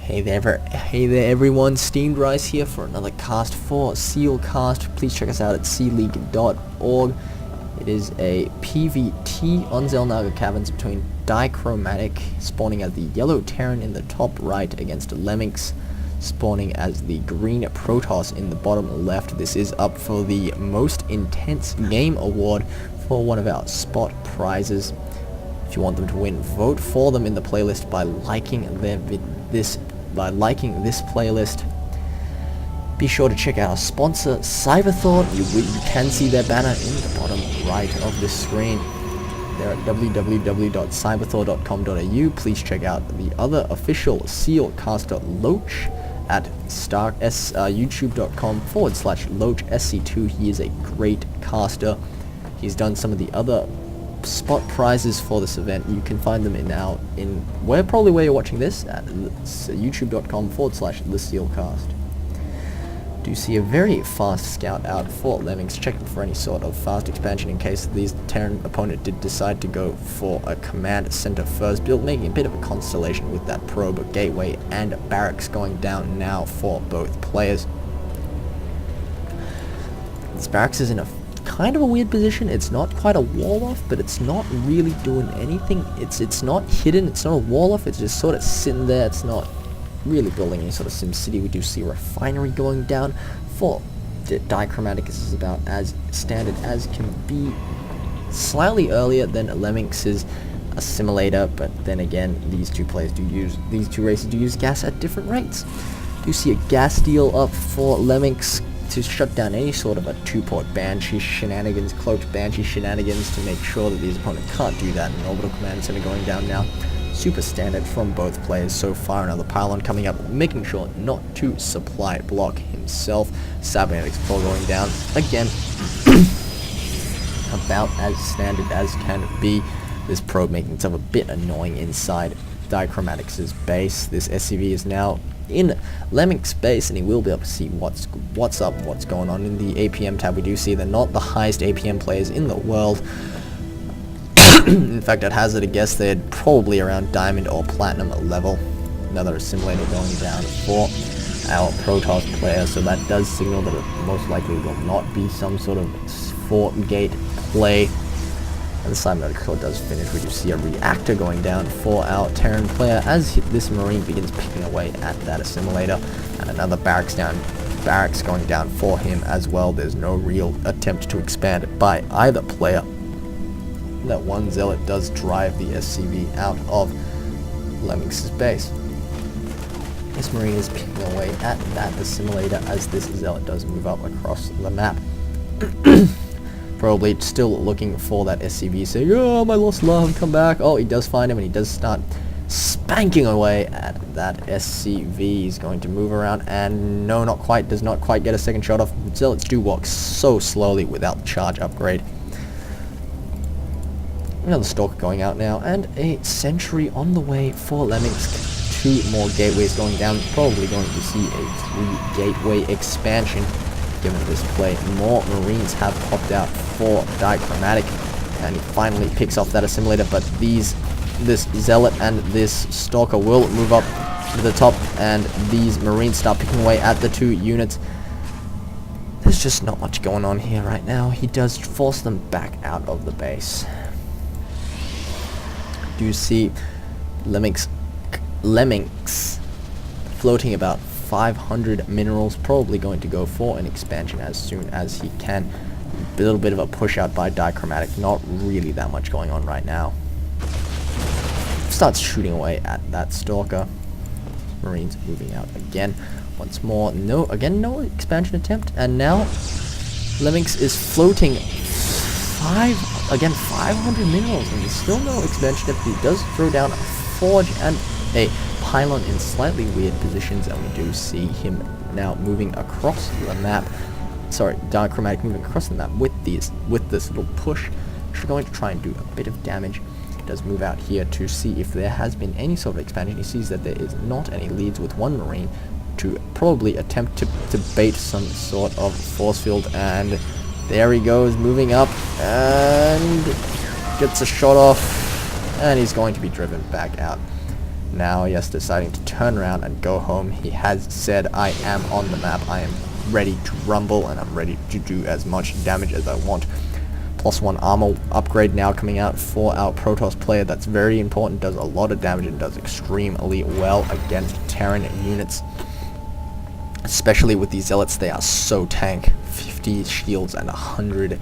Hey there everyone, Steamed Rice here for another cast for Sealcast. Please check us out at sealeague.org. It is a PvT on Xel'Naga Caverns between Dichromatic, spawning as the yellow Terran in the top right against Lemminks, spawning as the green Protoss in the bottom left. This is up for the most intense game award for one of our spot prizes. If you want them to win, vote for them in the playlist by liking this playlist. Be sure to check out our sponsor, Cyberthought. You can see their banner in the bottom right of the screen. They're at www.cyberthought.com.au. Please check out the other official Sealcaster, Loach, at youtube.com/LoachSC2. He is a great caster. He's done some of the other spot prizes for this event. You can find them probably where you're watching this, at youtube.com/thesealcast. Do see a very fast scout out for Lemminks, checking for any sort of fast expansion in case the Terran opponent did decide to go for a command center first build, making a bit of a constellation with that probe, gateway, and barracks going down now for both players. This barracks is in a kind of a weird position. It's not quite a wall off, but it's not really doing anything. It's not hidden, it's not a wall off, it's just sort of sitting there. It's not really building any sort of SimCity. We do see a refinery going down for Dichromatic. This is about as standard as can be. Slightly earlier than Lemminks' assimilator, but then again, these two races do use gas at different rates. Do see a gas deal up for Lemminks to shut down any sort of a two-port Banshee shenanigans, cloaked Banshee shenanigans, to make sure that these opponent can't do that. An orbital command center going down now. Super standard from both players so far. Another pylon coming up, making sure not to supply block himself. Cybernetics 4 going down again. About as standard as can be. This probe making itself a bit annoying inside Dichromatic's base. This SCV is now in Lemminks' base, and he will be able to see what's up, what's going on in the APM tab. We do see they're not the highest APM players in the world. In fact, I'd hazard a guess they're probably around diamond or platinum level. Another assimilator going down for our Protoss player, so that does signal that it most likely will not be some sort of fort gate play. And the cybernetic core does finish. We do see a reactor going down for our Terran player as this Marine begins picking away at that assimilator, and another barracks going down for him as well. There's no real attempt to expand it by either player. That one Zealot does drive the SCV out of Lemminks' base. This Marine is picking away at that assimilator as this Zealot does move up across the map. Probably still looking for that SCV, saying, "Oh, my lost love, come back." Oh, he does find him, and he does start spanking away at that SCV. He's going to move around, and no, not quite, does not quite get a second shot off. Zealots do walk so slowly without the charge upgrade. Another Stalker going out now, and a Sentry on the way for Lemminks. 2 more gateways going down. Probably going to see a 3-gateway expansion given this play. More Marines have popped out for Dichromatic, and he finally picks off that assimilator, but this Zealot and this Stalker will move up to the top, and these Marines start picking away at the 2 units. There's just not much going on here right now. He does force them back out of the base. Do see Lemminks floating about 500 minerals, probably going to go for an expansion as soon as he can. A little bit of a push out by Dichromatic, not really that much going on right now. Starts shooting away at that Stalker. Marines moving out again. Once more, no expansion attempt, and now Lemminks is floating 500 minerals, and there's still no expansion attempt. He does throw down a forge and a pylon in slightly weird positions, and we do see him now moving across the map. Sorry, Dichromatic moving across the map with this little push. Actually going to try and do a bit of damage. He does move out here to see if there has been any sort of expansion. He sees that there is not any leads with one Marine to probably attempt to bait some sort of force field, and there he goes, moving up, and gets a shot off, and he's going to be driven back out. now. Yes, deciding to turn around and go home. He has said, I am on the map, I am ready to rumble, and I'm ready to do as much damage as I want. +1 armor upgrade now coming out for our Protoss player. That's very important, does a lot of damage and does extremely well against Terran units. Especially with these Zealots, they are so tank. 50 shields and 100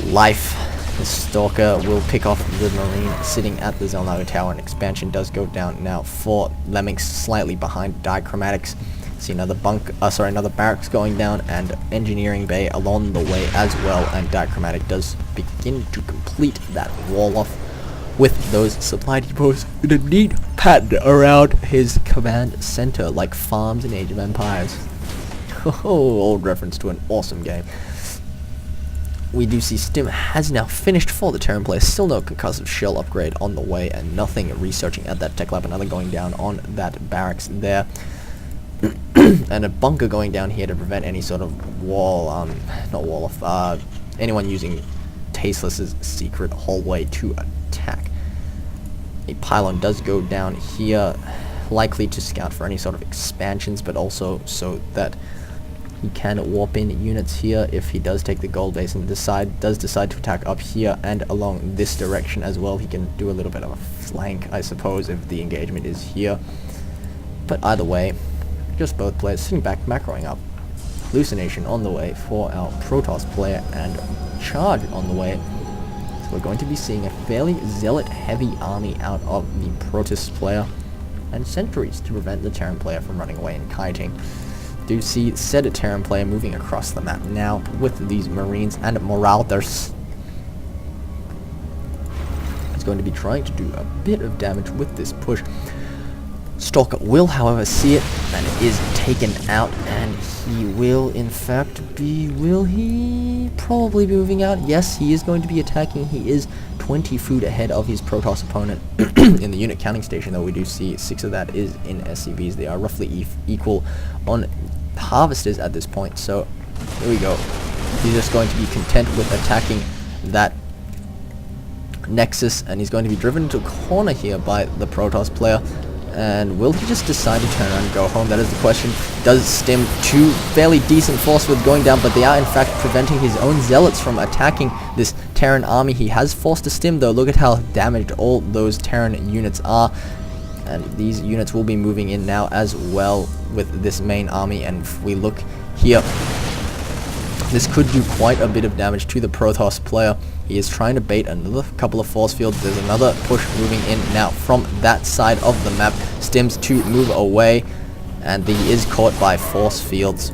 life. The Stalker will pick off the Marine sitting at the Xel'Naga Tower, and expansion does go down now for Lemminks, slightly behind Dichromatics. See another another barracks going down, and engineering bay along the way as well, and Dichromatic does begin to complete that wall off with those supply depots in a neat pattern around his command center, like farms in Age of Empires. Oh, old reference to an awesome game. We do see Stim has now finished for the Terran player. Still no concussive shell upgrade on the way, and nothing researching at that tech lab. Another going down on that barracks there. And a bunker going down here to prevent any sort of wall, not wall off, anyone using Tasteless's secret hallway to attack. A pylon does go down here, likely to scout for any sort of expansions, but also so that he can warp in units here if he does take the gold base and does decide to attack up here and along this direction as well. He can do a little bit of a flank, I suppose, if the engagement is here. But either way, just both players sitting back, macroing up. Hallucination on the way for our Protoss player, and charge on the way. So we're going to be seeing a fairly zealot-heavy army out of the Protoss player, and sentries to prevent the Terran player from running away and kiting. Do see said Terran player moving across the map now with these Marines and Marauders. He's going to be trying to do a bit of damage with this push. Stalker will, however, see it, and it is taken out, and he will, in fact, will he probably be moving out? Yes, he is going to be attacking. He is 20 food ahead of his Protoss opponent in the unit counting station, though we do see 6 of that is in SCVs. They are roughly equal on harvesters at this point, so here we go. He's just going to be content with attacking that Nexus, and he's going to be driven into a corner here by the Protoss player. And will he just decide to turn around and go home? That is the question. Does Stim 2 fairly decent force with going down, but they are in fact preventing his own Zealots from attacking this Terran army. He has forced a Stim though. Look at how damaged all those Terran units are. And these units will be moving in now as well with this main army. And if we look here, this could do quite a bit of damage to the Protoss player. He is trying to bait another couple of force fields. There's another push moving in now from that side of the map. Stims to move away, and he is caught by force fields.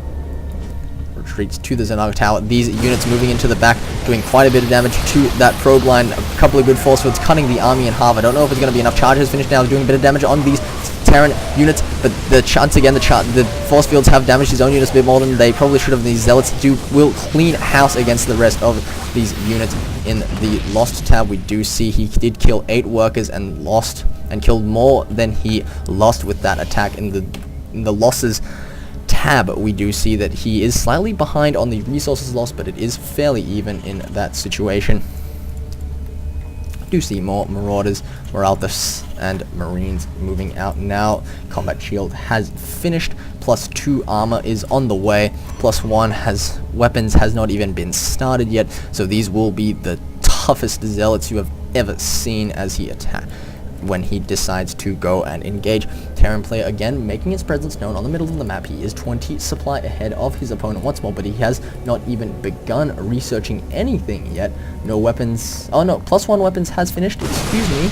Retreats to the Xel'Naga Tower. These units moving into the back, doing quite a bit of damage to that probe line. A couple of good force fields, cutting the army in half. I don't know if it's going to be enough. Charge has finished now, doing a bit of damage on these Terran units, but once again the force fields have damaged his own units a bit more than they probably should have. These Zealots will clean house against the rest of these units. In the lost tab, we do see he did kill 8 workers and killed more than he lost with that attack. In the losses tab, we do see that he is slightly behind on the resources lost, but it is fairly even in that situation. Do see more Marauders, Marauders, and Marines moving out now. Combat shield has finished. +2 armor is on the way. +1 weapons has not even been started yet. So these will be the toughest Zealots you have ever seen as he when he decides to go and engage. Terran player again making his presence known on the middle of the map. He is 20 supply ahead of his opponent once more, but he has not even begun researching anything yet. No weapons. Oh no, +1 weapons has finished. Excuse me.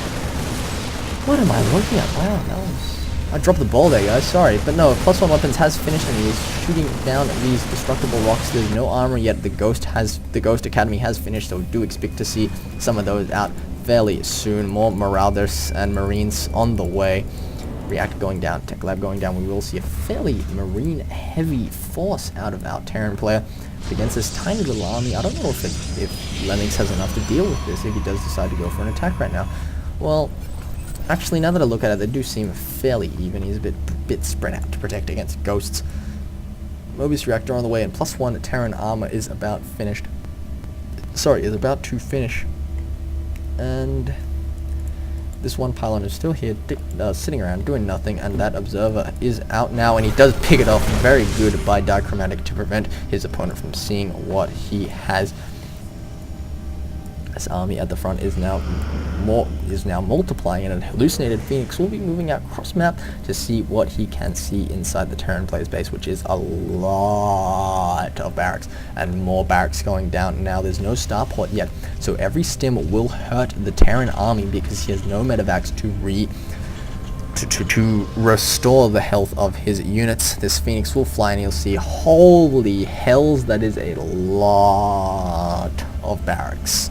What am I looking at? Wow, that was... I dropped the ball there, guys. Sorry. But no, +1 weapons has finished, and he is shooting down these destructible rocks. There's no armor yet. The Ghost Academy has finished, so we do expect to see some of those out fairly soon. More Marauders and Marines on the way. Reactor going down, Tech Lab going down. We will see a fairly Marine heavy force out of our Terran player against this tiny little army. I don't know if Lemminks has enough to deal with this if he does decide to go for an attack right now. Well, actually, now that I look at it, they do seem fairly even. He's a bit spread out to protect against ghosts. Mobius Reactor on the way, and +1 Terran armor is about finished. Sorry, is about to finish. And this one pylon is still here, sitting around doing nothing, and that observer is out now, and he does pick it off. Very good by Dichromatic to prevent his opponent from seeing what he has. This army at the front is now multiplying, and a hallucinated Phoenix will be moving out cross map to see what he can see inside the Terran player's base, which is a lot of barracks, and more barracks going down. Now there's no starport yet, so every stim will hurt the Terran army because he has no medevacs to restore the health of his units. This Phoenix will fly, and you'll see, holy hells, that is a lot of barracks.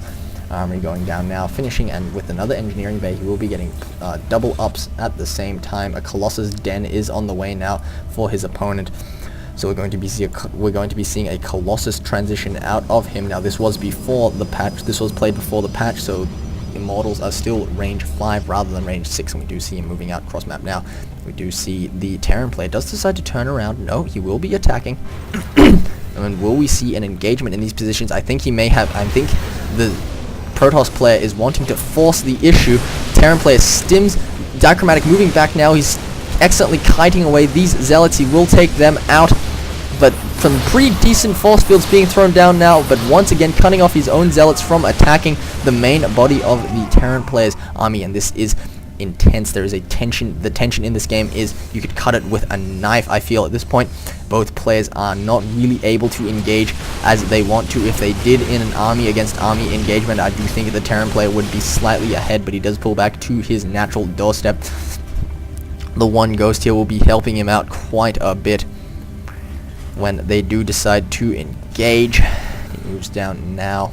Army going down now, finishing, and with another engineering bay, he will be getting double ups at the same time. A Colossus Den is on the way now for his opponent, so we're going to be seeing a Colossus transition out of him. Now this was before the patch. This was played before the patch, so Immortals are still range 5 rather than range 6, and we do see him moving out cross map now. We do see the Terran player does decide to turn around. No, he will be attacking. And will we see an engagement in these positions? I think he may have. I think the Protoss player is wanting to force the issue. Terran player stims. Dichromatic moving back now. He's excellently kiting away these zealots. He will take them out, but some pretty decent force fields being thrown down now, but once again cutting off his own zealots from attacking the main body of the Terran player's army, and this is intense. There is a tension. The tension in this game is you could cut it with a knife. I feel at this point both players are not really able to engage as they want to. If they did in an army against army engagement, I do think the Terran player would be slightly ahead, but he does pull back to his natural doorstep. The one ghost here will be helping him out quite a bit when they do decide to engage. He moves down now.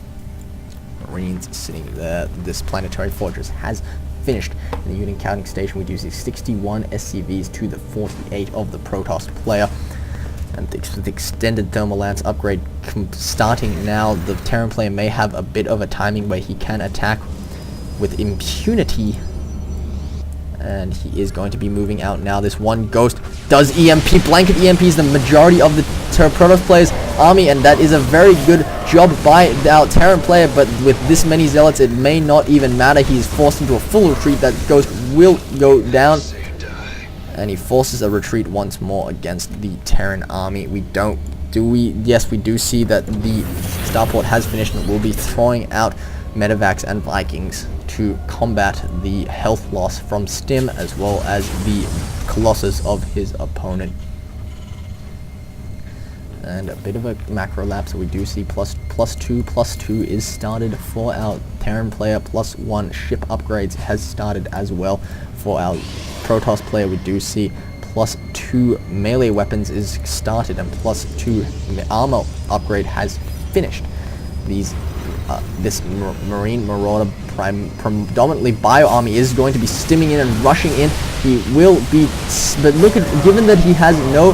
Marines sitting there. This planetary fortress has finished. In the unit counting station, we do see 61 SCVs to the 48 of the Protoss player. And with the extended thermal lance upgrade starting now, the Terran player may have a bit of a timing where he can attack with impunity. And he is going to be moving out now. This one ghost does EMP, blanket EMPs the majority of the Protoss player's army, and that is a very good job by our Terran player, but with this many zealots it may not even matter. He is forced into a full retreat. That ghost will go down, and he forces a retreat once more against the Terran army. Yes, we do see that the starport has finished, and will be throwing out medevacs and Vikings to combat the health loss from Stim as well as the Colossus of his opponent. And a bit of a macro lap, so we do see plus two is started for our Terran player. +1 ship upgrades has started as well for our Protoss player. We do see +2 melee weapons is started, and +2 armor upgrade has finished. This Marine Marauder predominantly bio army is going to be stimming in and rushing in. He will be, but look at, given that he has no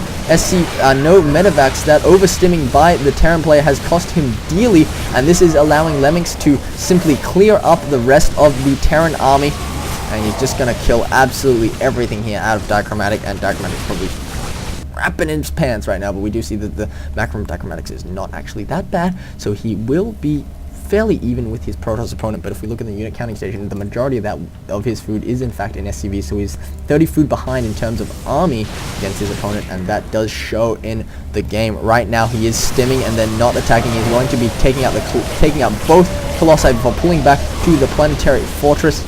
no medevacs, that overstimming by the Terran player has cost him dearly, and this is allowing Lemminks to simply clear up the rest of the Terran army, and he's just gonna kill absolutely everything here out of Dichromatic, and Dichromatic's probably wrapping in his pants right now, but we do see that the macro Dichromatic is not actually that bad, so he will be fairly even with his Protoss opponent. But if we look at the unit counting station, the majority of his food is in fact in SCV, so he's 30 food behind in terms of army against his opponent, and that does show in the game. Right now he is stimming and then not attacking. He's going to be taking out both Colossi before pulling back to the planetary fortress,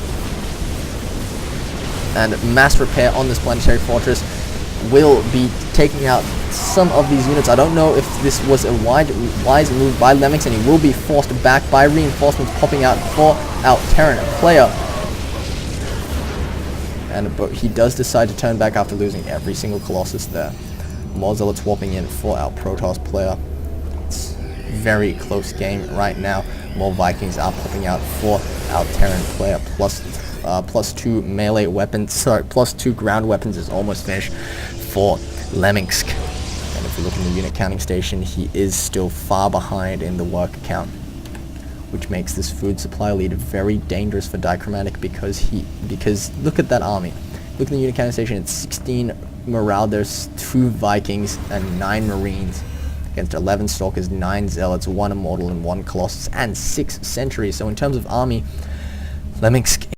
and mass repair on this planetary fortress will be taking out some of these units. I don't know if this was a wise move by Lemminks, and he will be forced back by reinforcements popping out for our Terran player. But he does decide to turn back after losing every single Colossus there. More zealots swapping in for our Protoss player. It's a very close game right now. More Vikings are popping out for our Terran player. +2 melee weapons, sorry, +2 ground weapons is almost finished for Lemminks. And if we look in the unit counting station, he is still far behind in the work count, which makes this food supply lead very dangerous for Dichromatic, because look at that army. Look at the unit counting station, it's 16 morale, there's 2 Vikings and 9 Marines against 11 Stalkers, 9 Zealots, 1 Immortal and 1 Colossus, and 6 Sentries. So in terms of army, Lemminks